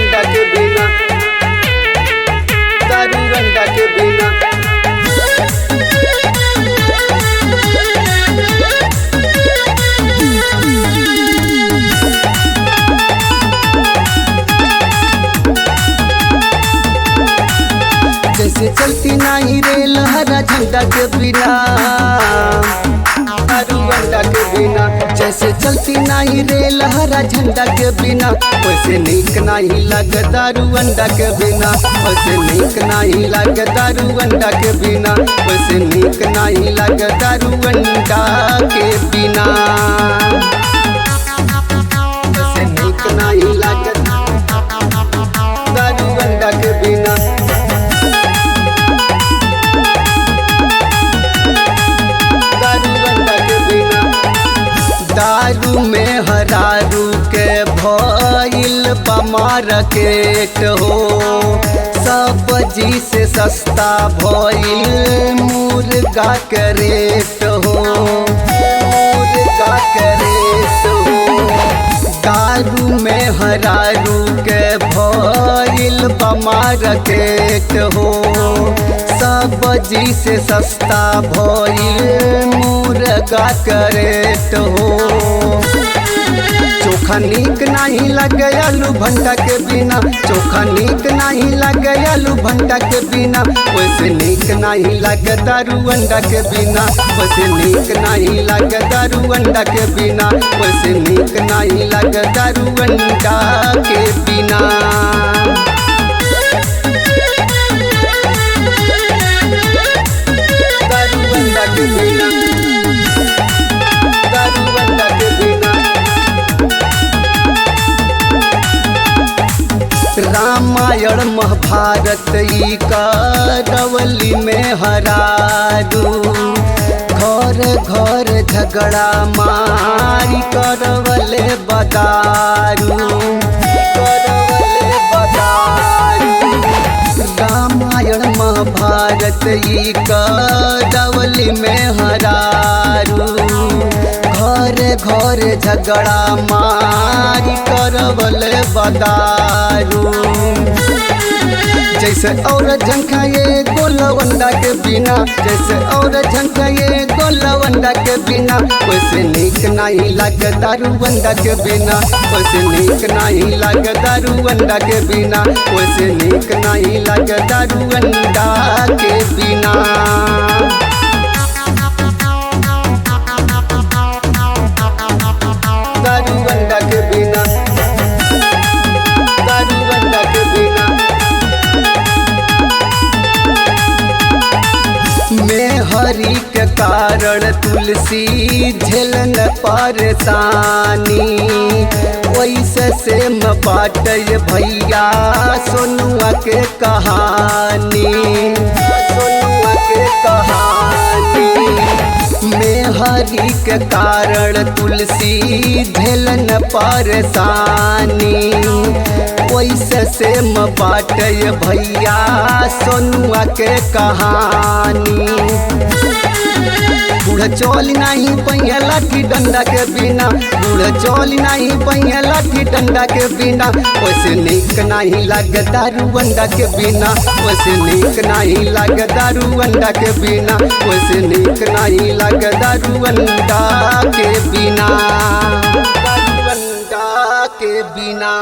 अंडा के बिना, दारू अंडा के बिना। जैसे चलती नहीं रेल हरा झंडा के बिना, दारू अंडा के बिना। जैसे चलती नहीं रेल हरा झंडा के बिना, वैसे नीक नहीं लगे दारू अंडा के बिना, वैसे नीक नहीं लगे दारू अंडा के बिना, वैसे नीक नहीं लगे दारू अंडा के बिना, वैसे नीक नहीं लगे दारू अंडा के बिना। दारू में हरारू के भइल मार्केट हो, सब्जी से सस्ता भइल मुर्गा के रेट हो, मुर्गा के रेट हो। दारू में हरारू के भइल मार्केट हो, सब्जी से सस्ता भइल मुर्गा के रेट हो। चोखा नीक नहीं लगे आलू भंटा के बिना, चोखा नीक नहीं लगे आलू भंटा के बिना, वैसे नीक नहीं लगे दारू अंडा के बिना, वैसे नीक नहीं लगे दारू अंडा के बिना, वैसे नीक नहीं लगे दारू अंडा के बिना। दारू अंडा के बिना, दारू अंडा के बिना। रामायण महाभारत ई करवली में हरारू, घर घर झगड़ा मारी करवले बदारू, करवले बदारू। रामायण महाभारत ई करवली में हरारू, घर घर झगड़ा मारी करवले बदारू। जैसे और झंखा ये गोलवंडा के बिना, जैसे और झंखा ये गोलवंडा के बिना, वैसे नीक नहीं लगे दारू अंडा के बिना, वैसे नीक नहीं लगे दारू अंडा के बिना, वैसे नीक नहीं लगे दारू अंडा के बिना। दारू अंडा के बिना, दारू अंडा के बिना। मैं हरि के कारण तुलसी झेलन परेशानी, वैसे से म बाटे भैया सोनुआ के कहानी, सोनुआ के कहानी। मैं हरि के कारण तुलसी झेलन परेशानी, वैसे से म बाटे भैया सोनुआ के कहानी। बूढ़ चोल नहीं पहिया लाठी डंडा के बिना, बूढ़ चोल नहीं पहिया लाठी डंडा के बिना, वैसे नीक नहीं लगे दारू अंडा के बिना, वैसे नीक नहीं लगे दारू अंडा के बिना, वैसे नीक नहीं लगे दारू अंडा के बिना, दारू अंडा के बिना।